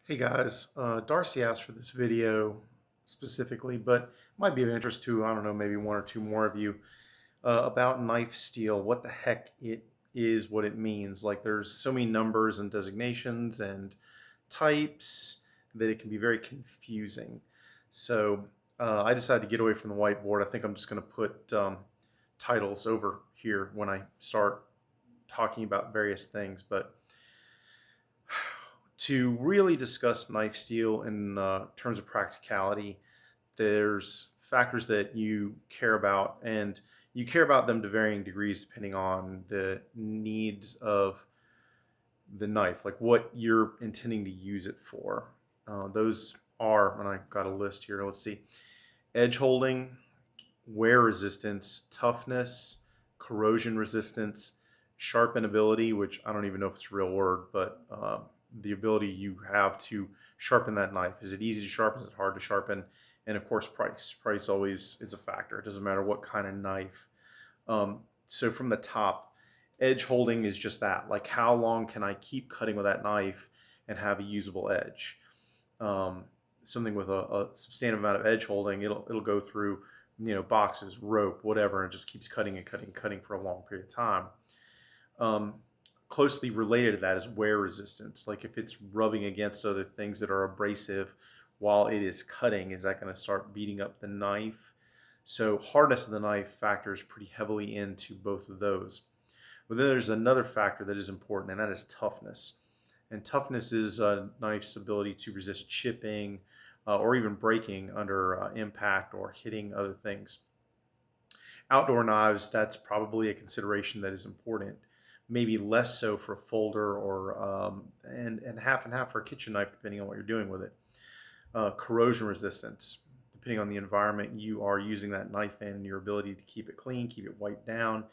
Hey guys, Darcy asked for this video specifically, but it might be of interest to, I don't know, maybe one or two more of you about knife steel, what the heck it is, what it means. Like there's so many numbers and designations and types that it can be very confusing. So I decided to get away from the whiteboard. I think I'm just going to put titles over here when I start talking about various things, but to really discuss knife steel in terms of practicality, there's factors that you care about, and you care about them to varying degrees depending on the needs of the knife, like what you're intending to use it for. Those are, and I got a list here. Let's see: edge holding, wear resistance, toughness, corrosion resistance, sharpenability, which I don't even know if it's a real word, but the ability you have to sharpen that knife. Is it easy to sharpen? Is it hard to sharpen? And of course, price. Price always is a factor. It doesn't matter what kind of knife. So from the top, edge holding is just that. Like how long can I keep cutting with that knife and have a usable edge? Um, Something with a substantive amount of edge holding, it'll go through boxes, rope, whatever, and it just keeps cutting and cutting and cutting for a long period of time. Um, Closely related to that is wear resistance. Like if it's rubbing against other things that are abrasive while it is cutting, is that going to start beating up the knife? So hardness of the knife factors pretty heavily into both of those. But then there's another factor that is important, and that is toughness. And toughness is a knife's ability to resist chipping or even breaking under impact or hitting other things. Outdoor knives, that's probably a consideration that is important. Maybe less so for a folder or and half and half for a kitchen knife, depending on what you're doing with it. Corrosion resistance, depending on the environment you are using that knife in, your ability to keep it clean, keep it wiped down,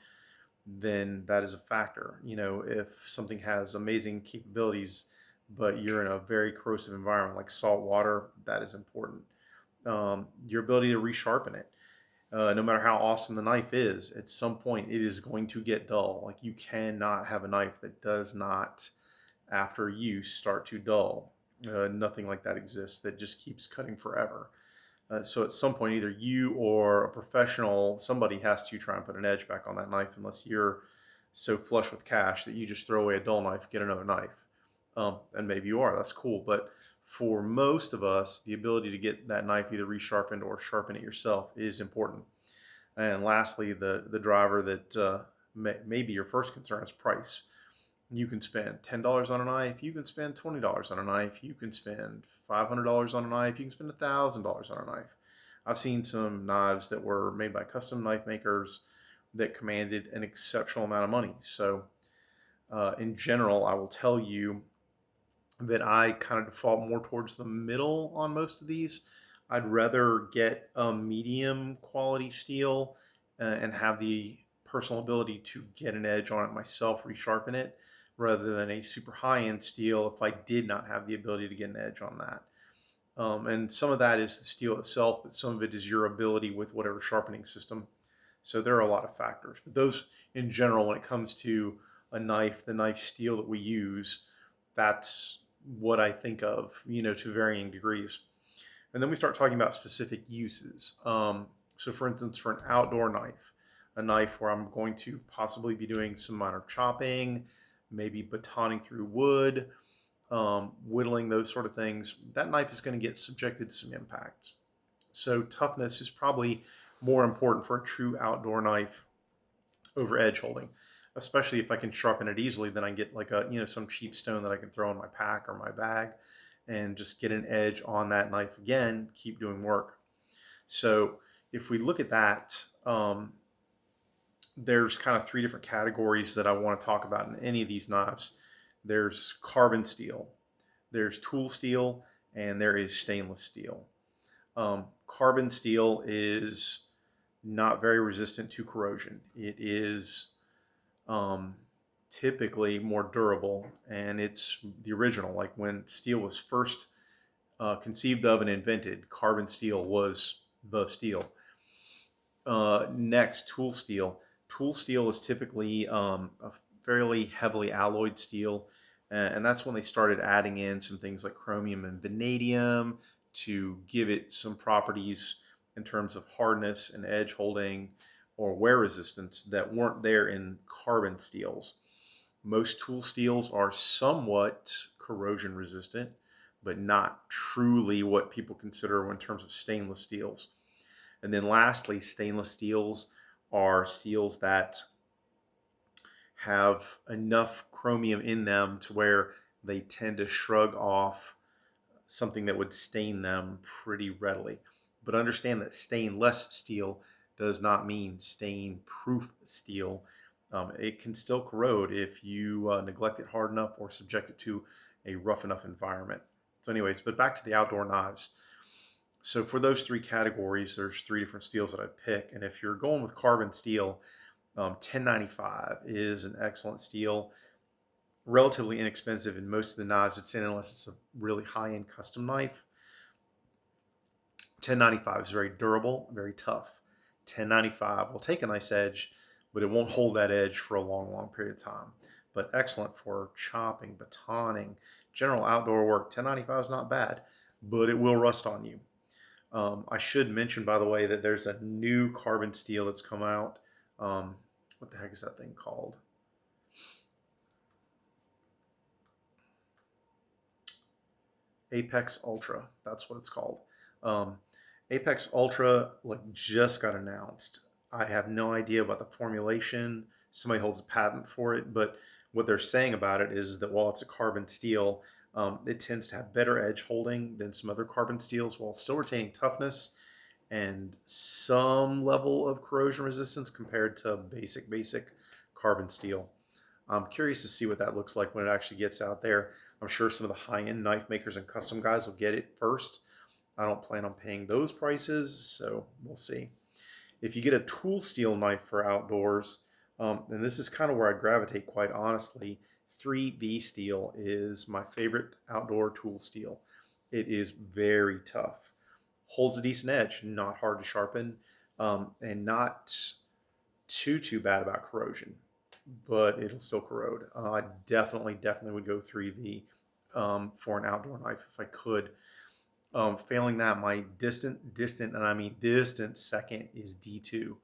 then that is a factor. If something has amazing capabilities, but you're in a very corrosive environment like salt water, that is important. Your ability to resharpen it. No matter how awesome the knife is, at some point it is going to get dull. Like you cannot have a knife that does not, after use, start to dull. Nothing like that exists that just keeps cutting forever. So at some point, either you or a professional, somebody has to try and put an edge back on that knife, unless you're so flush with cash that you just throw away a dull knife, get another knife. And maybe you are, that's cool. But for most of us, the ability to get that knife either resharpened or sharpen it yourself is important. And lastly, the driver that may be your first concern is price. You can spend $10 on a knife. You can spend $20 on a knife. You can spend $500 on a knife. You can spend $1,000 on a knife. I've seen some knives that were made by custom knife makers that commanded an exceptional amount of money. So, in general, I will tell you that I kind of default more towards the middle on most of these. I'd rather get a medium quality steel and have the personal ability to get an edge on it myself, resharpen it, rather than a super high end steel if I did not have the ability to get an edge on that. And some of that is the steel itself, but some of it is your ability with whatever sharpening system. So there are a lot of factors. But those, in general, when it comes to a knife, the knife steel that we use, that's what I think of, to varying degrees. And then we start talking about specific uses. So, for instance, for an outdoor knife, a knife where I'm going to possibly be doing some minor chopping, maybe batoning through wood, whittling, those sort of things, that knife is going to get subjected to some impacts. So, toughness is probably more important for a true outdoor knife over edge holding, especially if I can sharpen it easily. Then I get like some cheap stone that I can throw in my pack or my bag and just get an edge on that knife again, keep doing work. So if we look at that, there's kind of three different categories that I want to talk about in any of these knives. There's carbon steel, there's tool steel, and there is stainless steel. Carbon steel is not very resistant to corrosion. It is um, typically more durable, and it's the original. Like when steel was first conceived of and invented, carbon steel was the steel. Next, tool steel. Tool steel is typically a fairly heavily alloyed steel, And that's when they started adding in some things like chromium and vanadium to give it some properties in terms of hardness and edge holding or wear resistance that weren't there in carbon steels. Most tool steels are somewhat corrosion resistant, but not truly what people consider in terms of stainless steels. And then lastly, stainless steels are steels that have enough chromium in them to where they tend to shrug off something that would stain them pretty readily. But understand that stainless steel does not mean stain proof steel. It can still corrode if you neglect it hard enough or subject it to a rough enough environment. So, anyways, but back to the outdoor knives. So, for those three categories, there's three different steels that I pick. And if you're going with carbon steel, 1095 is an excellent steel, relatively inexpensive in most of the knives it's in, unless it's a really high-end custom knife. 1095 is very durable, very tough. 1095 will take a nice edge, but it won't hold that edge for a long, long period of time. But excellent for chopping, batoning, general outdoor work. 1095 is not bad, but it will rust on you. I should mention, by the way, that there's a new carbon steel that's come out. What the heck is that thing called? Apex Ultra. That's what it's called. Um, Apex Ultra just got announced. I have no idea about the formulation. Somebody holds a patent for it, but what they're saying about it is that while it's a carbon steel, it tends to have better edge holding than some other carbon steels while still retaining toughness and some level of corrosion resistance compared to basic carbon steel. I'm curious to see what that looks like when it actually gets out there. I'm sure some of the high-end knife makers and custom guys will get it first. I don't plan on paying those prices, so we'll see. If you get a tool steel knife for outdoors, and this is kind of where I gravitate quite honestly, 3V steel is my favorite outdoor tool steel. It is very tough, holds a decent edge, not hard to sharpen, and not too bad about corrosion, but it'll still corrode. I definitely would go 3V for an outdoor knife if I could. Failing that, my distant, and I mean distant second is D2.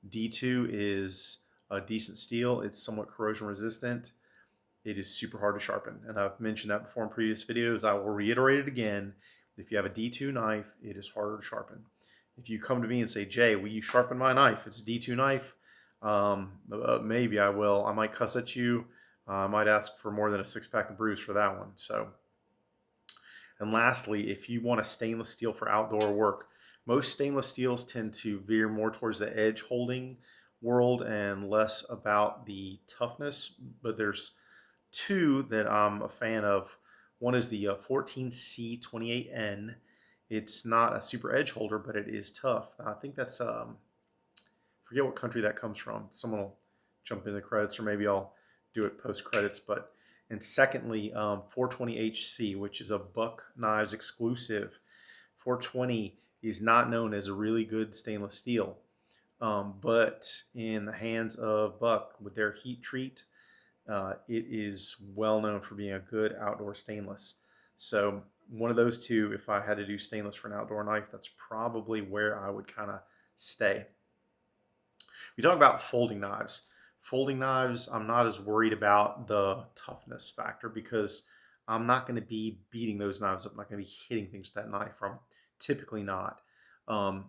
D2 is a decent steel. It's somewhat corrosion resistant. It is super hard to sharpen, and I've mentioned that before in previous videos. I will reiterate it again. If you have a D2 knife, it is harder to sharpen. If you come to me and say, Jay, will you sharpen my knife? It's a D2 knife. Maybe I will. I might cuss at you. I might ask for more than a 6-pack of brews for that one. So, and lastly, if you want a stainless steel for outdoor work, most stainless steels tend to veer more towards the edge holding world and less about the toughness. But there's two that I'm a fan of. One is the 14C28N. It's not a super edge holder, but it is tough. I think that's forget what country that comes from. Someone will jump in the credits, or maybe I'll do it post credits. But and secondly, 420HC, which is a Buck Knives exclusive. 420 is not known as a really good stainless steel, but in the hands of Buck with their heat treat, it is well known for being a good outdoor stainless. So one of those two, if I had to do stainless for an outdoor knife, that's probably where I would kind of stay. We talk about folding knives. Folding knives, I'm not as worried about the toughness factor because I'm not going to be beating those knives up. I'm not going to be hitting things with that knife. I'm typically not. I'm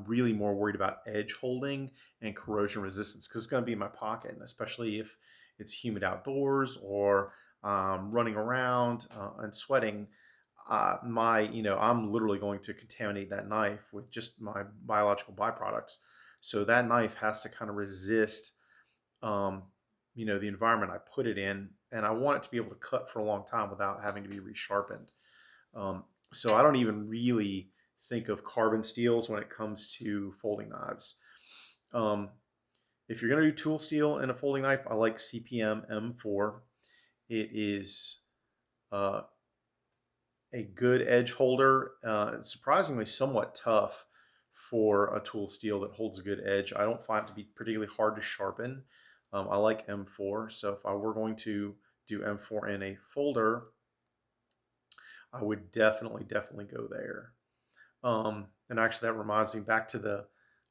really more worried about edge holding and corrosion resistance because it's going to be in my pocket, and especially if it's humid outdoors or running around and sweating. I'm literally going to contaminate that knife with just my biological byproducts. So that knife has to kind of resist, the environment I put it in, and I want it to be able to cut for a long time without having to be resharpened. So I don't even really think of carbon steels when it comes to folding knives. If you're going to do tool steel in a folding knife, I like CPM M4. It is a good edge holder. Surprisingly somewhat tough for a tool steel that holds a good edge. I don't find it to be particularly hard to sharpen. I like M4, so if I were going to do M4 in a folder, I would definitely go there. And actually, that reminds me back to the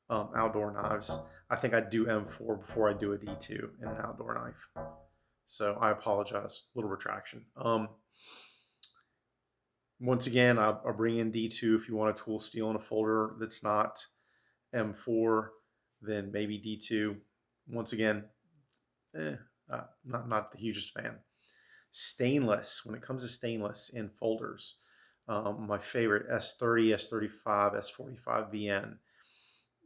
outdoor knives. I think I'd do M4 before I do a D2 in an outdoor knife. So I apologize, little retraction. Once again, I'll bring in D2 if you want a tool steel in a folder that's not M4, then maybe D2. Once again, not the hugest fan. Stainless, when it comes to stainless in folders, my favorite S30, S35, S45 VN.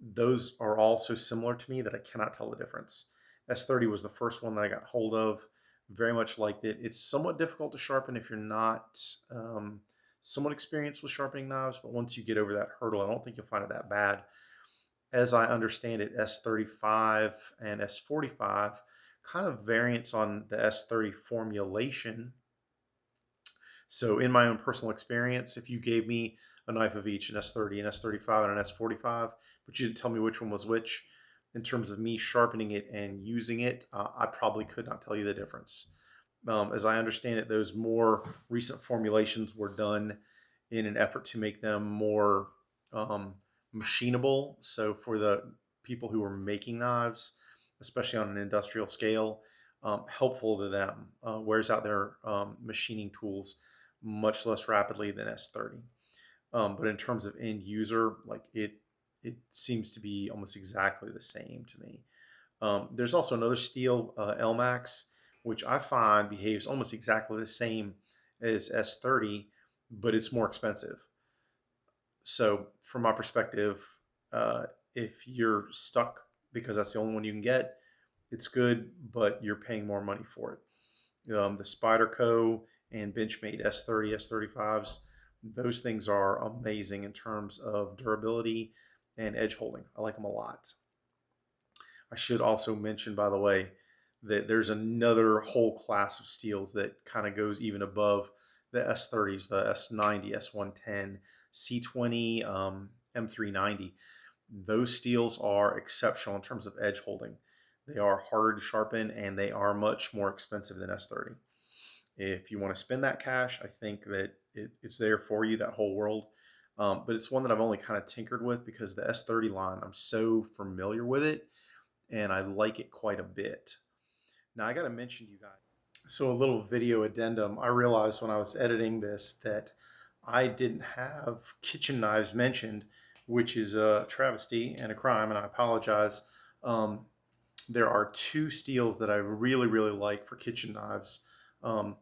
Those are all so similar to me that I cannot tell the difference. S30 was the first one that I got hold of. Very much liked it. It's somewhat difficult to sharpen if you're not somewhat experienced with sharpening knives, but once you get over that hurdle, I don't think you'll find it that bad. As I understand it, S35 and S45 kind of variants on the S30 formulation. So in my own personal experience, if you gave me a knife of each, an S30, an S35, and an S45, but you didn't tell me which one was which, in terms of me sharpening it and using it, I probably could not tell you the difference. As I understand it, those more recent formulations were done in an effort to make them more machinable. So for the people who are making knives, especially on an industrial scale, helpful to them, wears out their machining tools much less rapidly than S30. But in terms of end user, like it seems to be almost exactly the same to me. There's also another steel, LMAX, which I find behaves almost exactly the same as S30, but it's more expensive. So from my perspective, if you're stuck because that's the only one you can get, it's good, but you're paying more money for it. The Spyderco and Benchmade S30, S35s, those things are amazing in terms of durability and edge holding. I like them a lot. I should also mention, by the way, that there's another whole class of steels that kind of goes even above the S30s, the S90, S110, C20, M390. Those steels are exceptional in terms of edge holding. They are harder to sharpen and they are much more expensive than S30. If you want to spend that cash, I think that it's there for you, that whole world. But it's one that I've only kind of tinkered with because the S30 line, I'm so familiar with it and I like it quite a bit. Now, I got to mention, you guys. So, a little video addendum. I realized when I was editing this that I didn't have kitchen knives mentioned, which is a travesty and a crime, and I apologize. There are two steels that I really like for kitchen knives. X50CR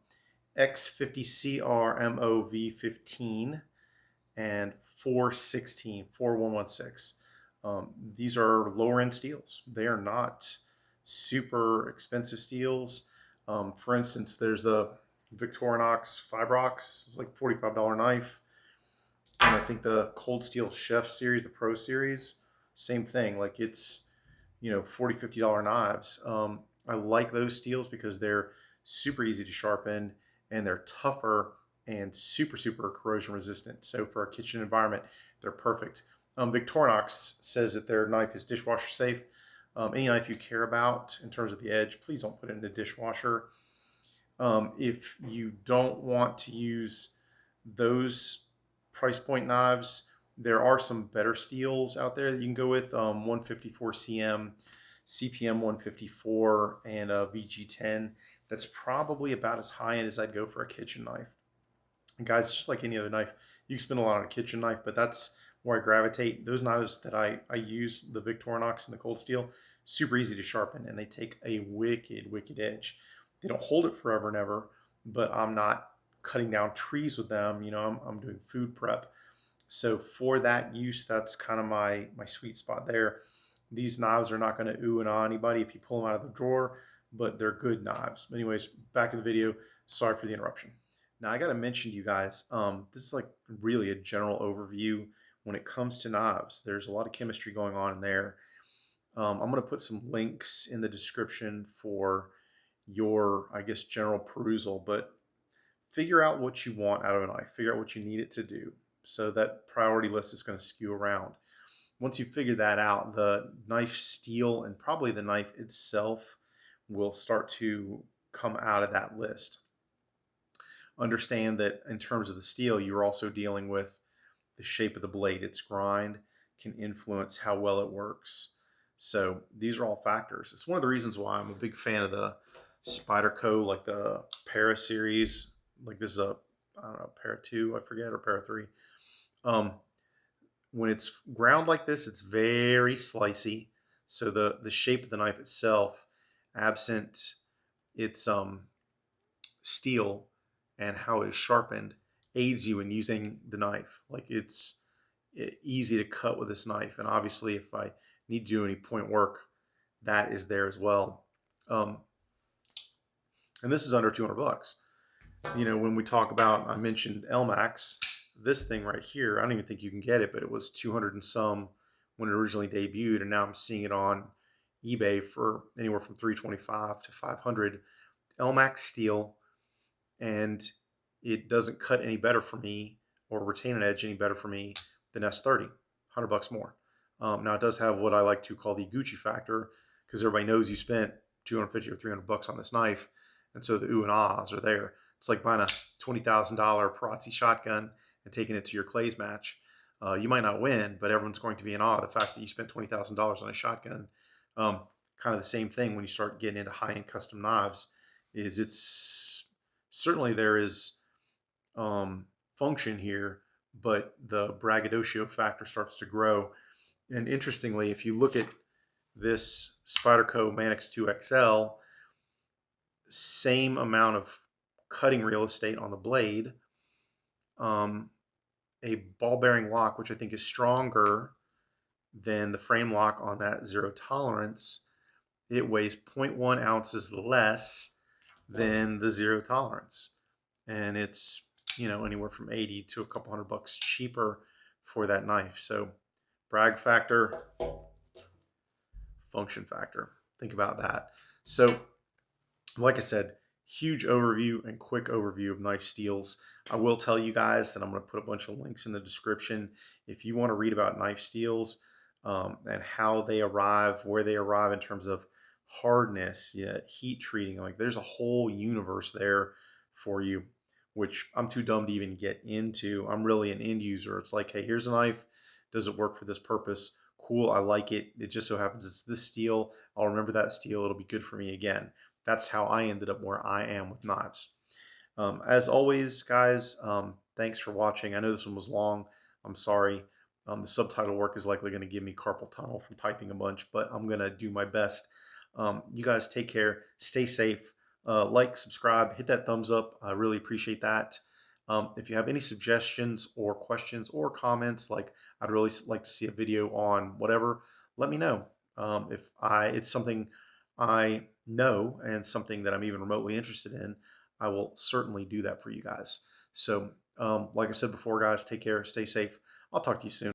MOV15 and 416, 4116. These are lower end steels. They are not super expensive steels. For instance, there's the Victorinox Fibrox. It's like $45 knife. And I think the Cold Steel Chef series, the Pro series, same thing. Like it's, $40, $50 knives. I like those steels because they're super easy to sharpen and they're tougher and super corrosion resistant. So for a kitchen environment, they're perfect. Victorinox says that their knife is dishwasher safe. Any knife you care about in terms of the edge, please don't put it in the dishwasher. If you don't want to use those price point knives, there are some better steels out there that you can go with. 154 cm, CPM 154, and VG10. That's probably about as high end as I'd go for a kitchen knife. And guys, just like any other knife, you can spend a lot on a kitchen knife, but that's where I gravitate. Those knives that I use, the Victorinox and the Cold Steel, super easy to sharpen, and they take a wicked edge. They don't hold it forever and ever, but I'm not cutting down trees with them. I'm doing food prep. So for that use, that's kind of my sweet spot there. These knives are not going to ooh and ah anybody if you pull them out of the drawer, but they're good knives. Anyways, back to the video. Sorry for the interruption. Now I got to mention to you guys, this is like really a general overview when it comes to knives. There's a lot of chemistry going on in there. I'm going to put some links in the description for your, I guess, general perusal, but figure out what you want out of a knife. Figure out what you need it to do. So that priority list is going to skew around. Once you figure that out, the knife steel and probably the knife itself will start to come out of that list. Understand that in terms of the steel, you're also dealing with the shape of the blade. Its grind can influence how well it works. So these are all factors. It's one of the reasons why I'm a big fan of the Spyderco, like the Para series. Like this is a, I don't know, Para 2, I forget, or Para 3. Um, when it's ground like this, it's very slicey. So the shape of the knife itself, absent its steel and how it is sharpened, aids you in using the knife. Like it's easy to cut with this knife. And obviously, if I need to do any point work, that is there as well. And this is under 200 bucks. You know, when we talk about, I mentioned LMAX, this thing right here, I don't even think you can get it, but it was 200 and some when it originally debuted. And now I'm seeing it on eBay for anywhere from 325 to 500. LMAX steel, and it doesn't cut any better for me or retain an edge any better for me than S30, 100 bucks more. Now it does have what I like to call the Gucci factor, because everybody knows you spent 250 or 300 bucks on this knife, and so the ooh and ahs are there. It's like buying a $20,000 Perazzi shotgun and taking it to your clays match. You might not win, but everyone's going to be in awe of the fact that you spent $20,000 on a shotgun. Kind of the same thing when you start getting into high-end custom knives. Is it's certainly there is function here, but the braggadocio factor starts to grow. And interestingly, if you look at this Spyderco Manix 2 XL, same amount of cutting real estate on the blade, a ball bearing lock, which I think is stronger than the frame lock on that zero tolerance. It weighs 0.1 ounces less than the zero tolerance. And it's, you know, anywhere from 80 to a couple hundred bucks cheaper for that knife. So brag factor, function factor. Think about that. So like I said, huge overview and quick overview of knife steels. I will tell you guys that I'm going to put a bunch of links in the description if you want to read about knife steels and how they arrive, where they arrive in terms of hardness, heat treating. Like there's a whole universe there for you, which I'm too dumb to even get into. I'm really an end user. It's like, hey, here's a knife. Does it work for this purpose? Cool, I like it. It just so happens it's this steel. I'll remember that steel. It'll be good for me again. That's how I ended up where I am with knives. As always, guys, thanks for watching. I know this one was long. I'm sorry. The subtitle work is likely going to give me carpal tunnel from typing a bunch, but I'm going to do my best. You guys take care. Stay safe. Like, subscribe, hit that thumbs up. I really appreciate that. If you have any suggestions or questions or comments, like I'd really like to see a video on whatever, let me know. If it's something I know and something that I'm even remotely interested in, I will certainly do that for you guys. So, like I said before, guys, take care, stay safe. I'll talk to you soon.